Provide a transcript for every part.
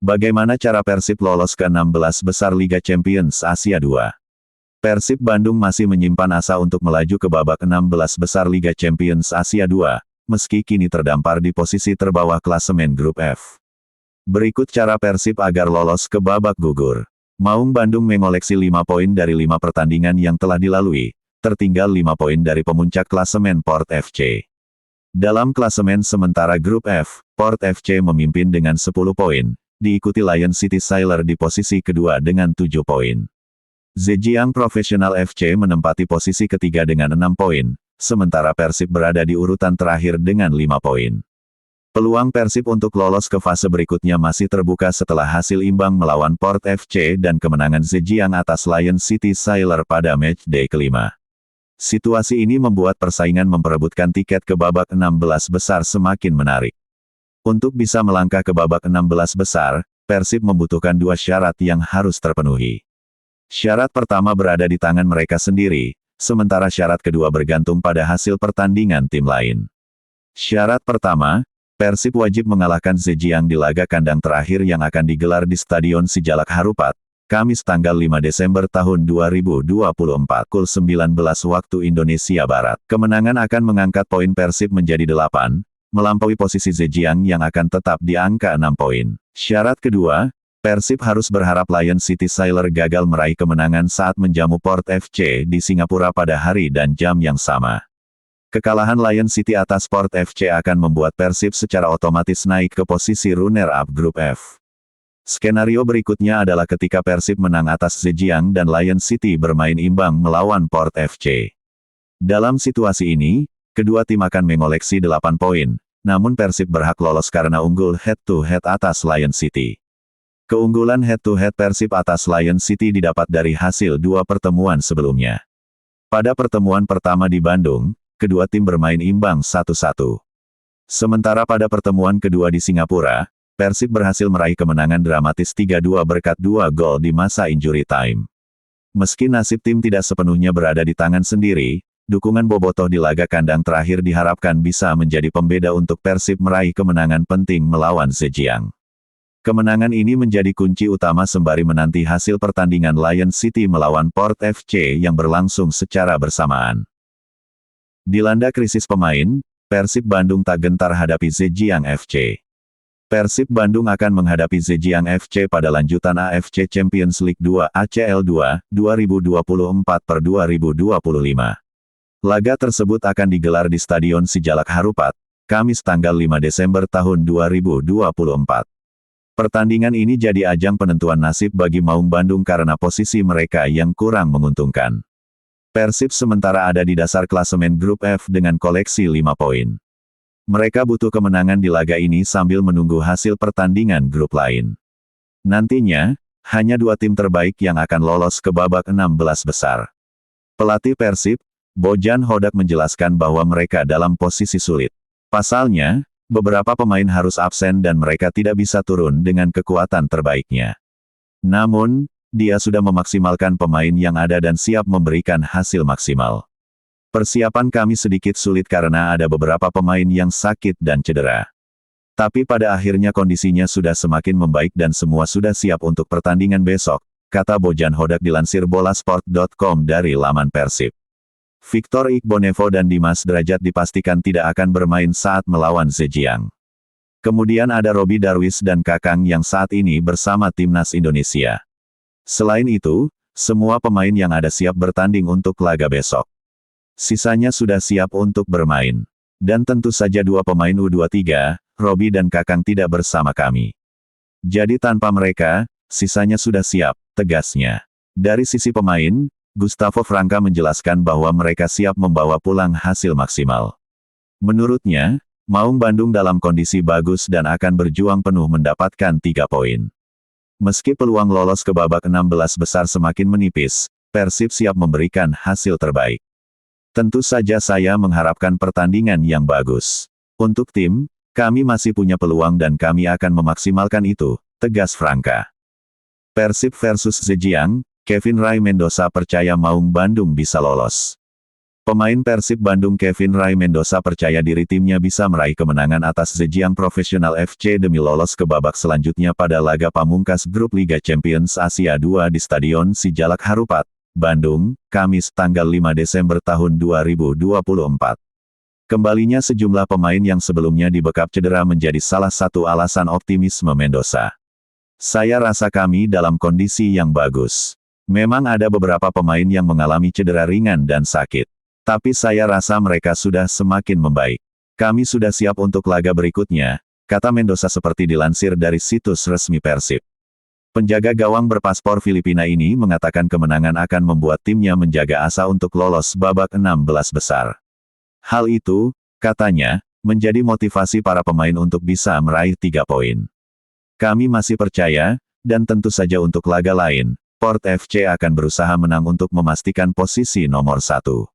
Bagaimana cara Persib lolos ke 16 besar Liga Champions Asia 2? Persib Bandung masih menyimpan asa untuk melaju ke babak 16 besar Liga Champions Asia 2, meski kini terdampar di posisi terbawah klasemen grup F. Berikut cara Persib agar lolos ke babak gugur. Maung Bandung mengoleksi 5 poin dari 5 pertandingan yang telah dilalui, tertinggal 5 poin dari pemuncak klasemen Port FC. Dalam klasemen sementara grup F, Port FC memimpin dengan 10 poin, diikuti Lion City Sailor di posisi kedua dengan 7 poin. Zhejiang Professional FC menempati posisi ketiga dengan 6 poin, sementara Persib berada di urutan terakhir dengan 5 poin. Peluang Persib untuk lolos ke fase berikutnya masih terbuka setelah hasil imbang melawan Port FC dan kemenangan Zhejiang atas Lion City Sailor pada matchday kelima. Situasi ini membuat persaingan memperebutkan tiket ke babak 16 besar semakin menarik. Untuk bisa melangkah ke babak 16 besar, Persib membutuhkan 2 syarat yang harus terpenuhi. Syarat pertama berada di tangan mereka sendiri, sementara syarat kedua bergantung pada hasil pertandingan tim lain. Syarat pertama, Persib wajib mengalahkan Zhejiang di laga kandang terakhir yang akan digelar di Stadion Sijalak Harupat, Kamis tanggal 5 Desember tahun 2024 pukul 19 waktu Indonesia Barat. Kemenangan akan mengangkat poin Persib menjadi 8, melampaui posisi Zhejiang yang akan tetap di angka 6 poin. Syarat kedua, Persib harus berharap Lion City Sailor gagal meraih kemenangan saat menjamu Port FC di Singapura pada hari dan jam yang sama. Kekalahan Lion City atas Port FC akan membuat Persib secara otomatis naik ke posisi runner-up grup F. Skenario berikutnya adalah ketika Persib menang atas Zhejiang dan Lion City bermain imbang melawan Port FC. Dalam situasi ini, kedua tim akan mengoleksi 8 poin, namun Persib berhak lolos karena unggul head-to-head atas Lion City. Keunggulan head-to-head Persib atas Lion City didapat dari hasil 2 pertemuan sebelumnya. Pada pertemuan pertama di Bandung, kedua tim bermain imbang 1-1. Sementara pada pertemuan kedua di Singapura, Persib berhasil meraih kemenangan dramatis 3-2 berkat 2 gol di masa injury time. Meski nasib tim tidak sepenuhnya berada di tangan sendiri, dukungan bobotoh di laga kandang terakhir diharapkan bisa menjadi pembeda untuk Persib meraih kemenangan penting melawan Zhejiang. Kemenangan ini menjadi kunci utama sembari menanti hasil pertandingan Lion City melawan Port FC yang berlangsung secara bersamaan. Dilanda krisis pemain, Persib Bandung tak gentar hadapi Zhejiang FC. Persib Bandung akan menghadapi Zhejiang FC pada lanjutan AFC Champions League 2 ACL 2, 2024-2025. Laga tersebut akan digelar di Stadion Sijalak Harupat, Kamis tanggal 5 Desember tahun 2024. Pertandingan ini jadi ajang penentuan nasib bagi Maung Bandung karena posisi mereka yang kurang menguntungkan. Persib sementara ada di dasar klasemen grup F dengan koleksi 5 poin. Mereka butuh kemenangan di laga ini sambil menunggu hasil pertandingan grup lain. Nantinya, hanya 2 tim terbaik yang akan lolos ke babak 16 besar. Pelatih Persib, Bojan Hodak menjelaskan bahwa mereka dalam posisi sulit. Pasalnya, beberapa pemain harus absen dan mereka tidak bisa turun dengan kekuatan terbaiknya. Namun, dia sudah memaksimalkan pemain yang ada dan siap memberikan hasil maksimal. Persiapan kami sedikit sulit karena ada beberapa pemain yang sakit dan cedera. Tapi pada akhirnya kondisinya sudah semakin membaik dan semua sudah siap untuk pertandingan besok, kata Bojan Hodak dilansir bolasport.com dari laman Persib. Victor Ikhbonevo dan Dimas Drajat dipastikan tidak akan bermain saat melawan Zhejiang. Kemudian ada Robi Darwis dan Kakang yang saat ini bersama timnas Indonesia. Selain itu, semua pemain yang ada siap bertanding untuk laga besok. Sisanya sudah siap untuk bermain. Dan tentu saja 2 pemain U23, Robi dan Kakang tidak bersama kami. Jadi tanpa mereka, sisanya sudah siap, tegasnya. Dari sisi pemain, Gustavo Franca menjelaskan bahwa mereka siap membawa pulang hasil maksimal. Menurutnya, Maung Bandung dalam kondisi bagus dan akan berjuang penuh mendapatkan 3 poin. Meski peluang lolos ke babak 16 besar semakin menipis, Persib siap memberikan hasil terbaik. Tentu saja saya mengharapkan pertandingan yang bagus. Untuk tim, kami masih punya peluang dan kami akan memaksimalkan itu, tegas Franca. Persib versus Zhejiang, Kevin Ray Mendoza percaya Maung Bandung bisa lolos. Pemain Persib Bandung Kevin Ray Mendoza percaya diri timnya bisa meraih kemenangan atas Zhejiang Professional FC demi lolos ke babak selanjutnya pada laga pamungkas grup Liga Champions Asia 2 di Stadion Sijalak Harupat, Bandung, Kamis tanggal 5 Desember tahun 2024. Kembalinya sejumlah pemain yang sebelumnya dibekap cedera menjadi salah satu alasan optimisme Mendoza. Saya rasa kami dalam kondisi yang bagus. Memang ada beberapa pemain yang mengalami cedera ringan dan sakit. Tapi saya rasa mereka sudah semakin membaik. Kami sudah siap untuk laga berikutnya, kata Mendoza seperti dilansir dari situs resmi Persib. Penjaga gawang berpaspor Filipina ini mengatakan kemenangan akan membuat timnya menjaga asa untuk lolos babak 16 besar. Hal itu, katanya, menjadi motivasi para pemain untuk bisa meraih 3 poin. Kami masih percaya, dan tentu saja untuk laga lain, Port FC akan berusaha menang untuk memastikan posisi nomor 1.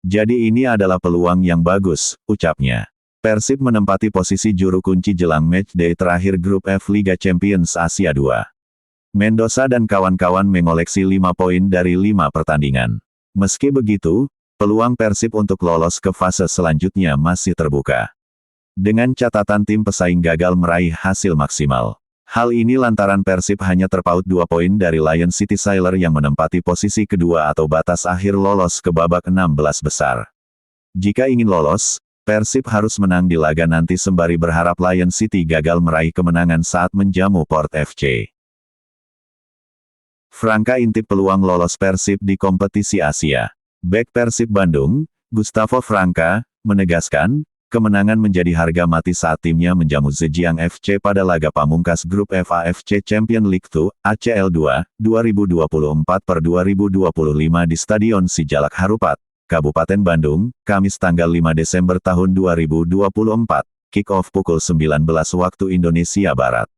Jadi ini adalah peluang yang bagus, ucapnya. Persib menempati posisi juru kunci jelang matchday terakhir grup F Liga Champions Asia 2. Mendoza dan kawan-kawan mengoleksi 5 poin dari 5 pertandingan. Meski begitu, peluang Persib untuk lolos ke fase selanjutnya masih terbuka. Dengan catatan tim pesaing gagal meraih hasil maksimal. Hal ini lantaran Persib hanya terpaut 2 poin dari Lion City Sailor yang menempati posisi kedua atau batas akhir lolos ke babak 16 besar. Jika ingin lolos, Persib harus menang di laga nanti sembari berharap Lion City gagal meraih kemenangan saat menjamu Port FC. Franka intip peluang lolos Persib di kompetisi Asia. Bek Persib Bandung, Gustavo Franka, menegaskan, kemenangan menjadi harga mati saat timnya menjamu Zhejiang FC pada laga pamungkas grup FAFC Champions League 2, ACL 2, 2024/2025 di Stadion Sijalak Harupat, Kabupaten Bandung, Kamis tanggal 5 Desember tahun 2024, kick-off pukul 19 waktu Indonesia Barat.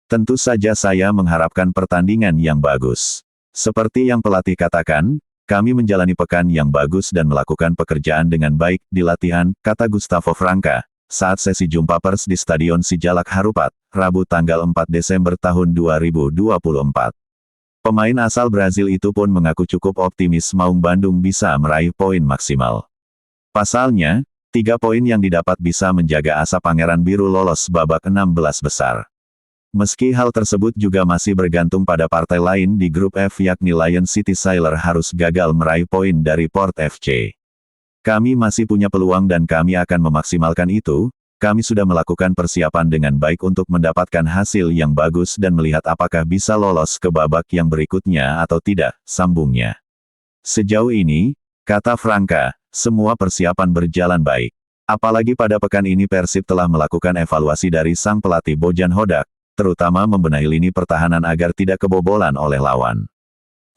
Tentu saja saya mengharapkan pertandingan yang bagus. Seperti yang pelatih katakan, kami menjalani pekan yang bagus dan melakukan pekerjaan dengan baik di latihan, kata Gustavo Franka, saat sesi jumpa pers di Stadion Sijalak Harupat, Rabu tanggal 4 Desember tahun 2024. Pemain asal Brazil itu pun mengaku cukup optimis Maung Bandung bisa meraih poin maksimal. Pasalnya, 3 poin yang didapat bisa menjaga asa Pangeran Biru lolos babak 16 besar. Meski hal tersebut juga masih bergantung pada partai lain di grup F yakni Lion City Sailor harus gagal meraih poin dari Port FC. Kami masih punya peluang dan kami akan memaksimalkan itu, kami sudah melakukan persiapan dengan baik untuk mendapatkan hasil yang bagus dan melihat apakah bisa lolos ke babak yang berikutnya atau tidak, sambungnya. Sejauh ini, kata Franka, semua persiapan berjalan baik. Apalagi pada pekan ini Persib telah melakukan evaluasi dari sang pelatih Bojan Hodak, terutama membenahi lini pertahanan agar tidak kebobolan oleh lawan.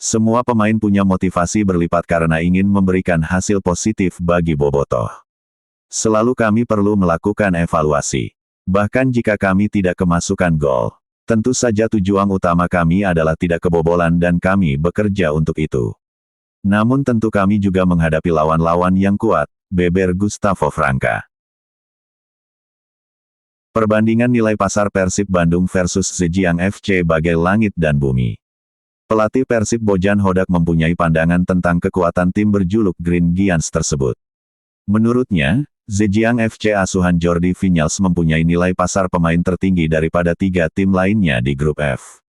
Semua pemain punya motivasi berlipat karena ingin memberikan hasil positif bagi Bobotoh. Selalu kami perlu melakukan evaluasi. Bahkan jika kami tidak kemasukan gol. Tentu saja tujuan utama kami adalah tidak kebobolan dan kami bekerja untuk itu. Namun tentu kami juga menghadapi lawan-lawan yang kuat, beber Gustavo Franka. Perbandingan nilai pasar Persib Bandung versus Zhejiang FC bagai langit dan bumi. Pelatih Persib Bojan Hodak mempunyai pandangan tentang kekuatan tim berjuluk Green Giants tersebut. Menurutnya, Zhejiang FC asuhan Jordi Vinyals mempunyai nilai pasar pemain tertinggi daripada 3 tim lainnya di grup F.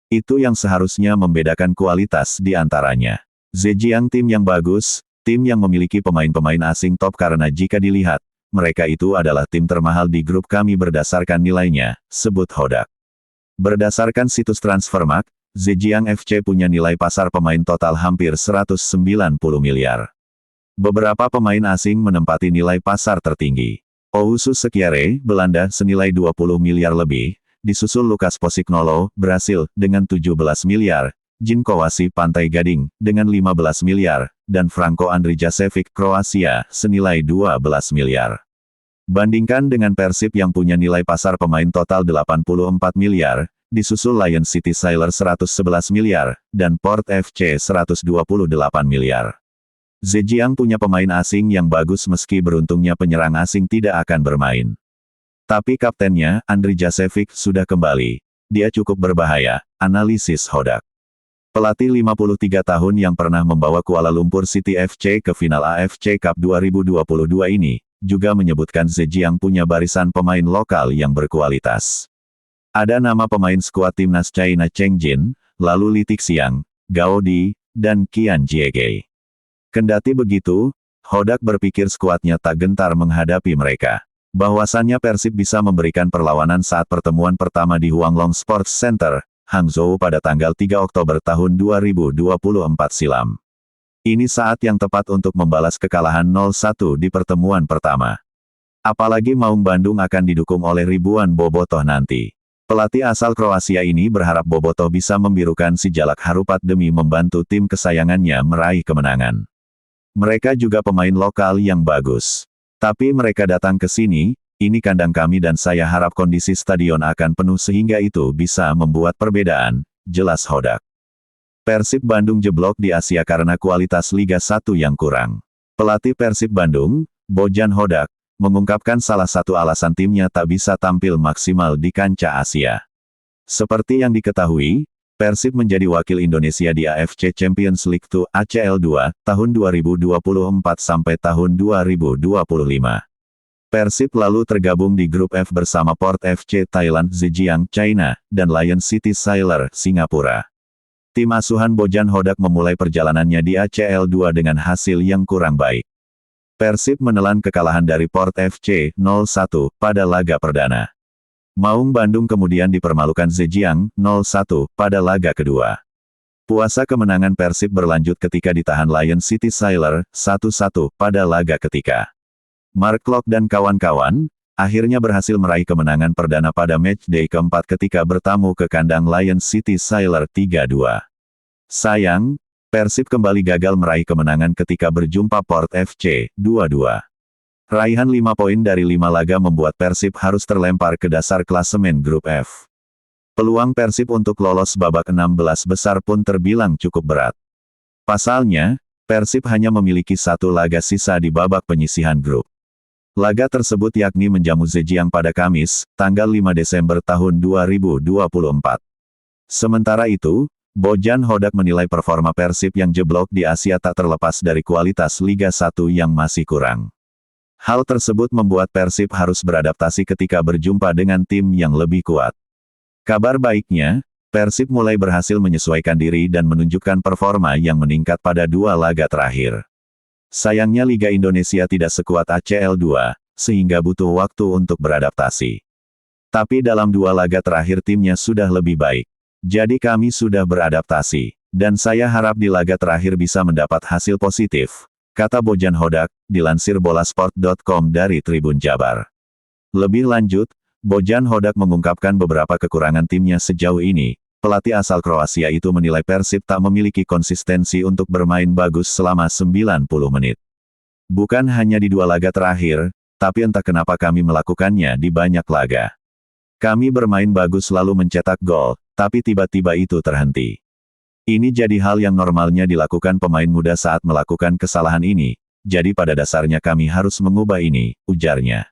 Itu yang seharusnya membedakan kualitas di antaranya. Zhejiang tim yang bagus, tim yang memiliki pemain-pemain asing top karena jika dilihat, mereka itu adalah tim termahal di grup kami berdasarkan nilainya, sebut Hodak. Berdasarkan situs Transfermarkt, Zhejiang FC punya nilai pasar pemain total hampir 190 miliar. Beberapa pemain asing menempati nilai pasar tertinggi. Ousu Sekiare, Belanda, senilai 20 miliar lebih, disusul Lukas Posiknolo, Brasil, dengan 17 miliar, Jin Kowasi Pantai Gading, dengan 15 miliar, dan Franko Andrijasevic Kroasia, senilai 12 miliar. Bandingkan dengan Persib yang punya nilai pasar pemain total 84 miliar, disusul Lion City Sailor 111 miliar, dan Port FC 128 miliar. Zhejiang punya pemain asing yang bagus meski beruntungnya penyerang asing tidak akan bermain. Tapi kaptennya, Andrijasevic, sudah kembali. Dia cukup berbahaya, analisis Hodak. Pelatih 53 tahun yang pernah membawa Kuala Lumpur City FC ke final AFC Cup 2022 ini, juga menyebutkan Zhejiang punya barisan pemain lokal yang berkualitas. Ada nama pemain skuad timnas China Cheng Jin, lalu Li Tixiang, Gao Di, dan Qian Jiege. Kendati begitu, Hodak berpikir skuadnya tak gentar menghadapi mereka. Bahwasannya Persib bisa memberikan perlawanan saat pertemuan pertama di Huanglong Sports Center, Hangzhou pada tanggal 3 Oktober tahun 2024 silam. Ini saat yang tepat untuk membalas kekalahan 0-1 di pertemuan pertama. Apalagi Maung Bandung akan didukung oleh ribuan bobotoh nanti. Pelatih asal Kroasia ini berharap bobotoh bisa membirukan si Jalak Harupat demi membantu tim kesayangannya meraih kemenangan. Mereka juga pemain lokal yang bagus. Tapi mereka datang ke sini, ini kandang kami dan saya harap kondisi stadion akan penuh sehingga itu bisa membuat perbedaan, jelas Hodak. Persib Bandung jeblok di Asia karena kualitas Liga 1 yang kurang. Pelatih Persib Bandung, Bojan Hodak, mengungkapkan salah satu alasan timnya tak bisa tampil maksimal di kancah Asia. Seperti yang diketahui, Persib menjadi wakil Indonesia di AFC Champions League 2 ACL 2 tahun 2024 sampai tahun 2025. Persib lalu tergabung di grup F bersama Port FC Thailand, Zhejiang, China, dan Lion City Sailor, Singapura. Tim asuhan Bojan Hodak memulai perjalanannya di ACL 2 dengan hasil yang kurang baik. Persib menelan kekalahan dari Port FC 0-1 pada laga perdana. Maung Bandung kemudian dipermalukan Zhejiang 0-1 pada laga kedua. Puasa kemenangan Persib berlanjut ketika ditahan Lion City Sailor 1-1 pada laga ketiga. Mark Klok dan kawan-kawan, akhirnya berhasil meraih kemenangan perdana pada matchday keempat ketika bertamu ke kandang Lion City Sailor 3-2. Sayang, Persib kembali gagal meraih kemenangan ketika berjumpa Port FC 2-2. Raihan 5 poin dari 5 laga membuat Persib harus terlempar ke dasar klasemen grup F. Peluang Persib untuk lolos babak 16 besar pun terbilang cukup berat. Pasalnya, Persib hanya memiliki 1 laga sisa di babak penyisihan grup. Laga tersebut yakni menjamu Zhejiang pada Kamis, tanggal 5 Desember tahun 2024. Sementara itu, Bojan Hodak menilai performa Persib yang jeblok di Asia tak terlepas dari kualitas Liga 1 yang masih kurang. Hal tersebut membuat Persib harus beradaptasi ketika berjumpa dengan tim yang lebih kuat. Kabar baiknya, Persib mulai berhasil menyesuaikan diri dan menunjukkan performa yang meningkat pada 2 laga terakhir. Sayangnya Liga Indonesia tidak sekuat ACL 2, sehingga butuh waktu untuk beradaptasi. Tapi dalam 2 laga terakhir timnya sudah lebih baik. Jadi kami sudah beradaptasi, dan saya harap di laga terakhir bisa mendapat hasil positif, kata Bojan Hodak, dilansir bolasport.com dari Tribun Jabar. Lebih lanjut, Bojan Hodak mengungkapkan beberapa kekurangan timnya sejauh ini. Pelatih asal Kroasia itu menilai Persib tak memiliki konsistensi untuk bermain bagus selama 90 menit. Bukan hanya di 2 laga terakhir, tapi entah kenapa kami melakukannya di banyak laga. Kami bermain bagus lalu mencetak gol, tapi tiba-tiba itu terhenti. Ini jadi hal yang normalnya dilakukan pemain muda saat melakukan kesalahan ini, jadi pada dasarnya kami harus mengubah ini, ujarnya.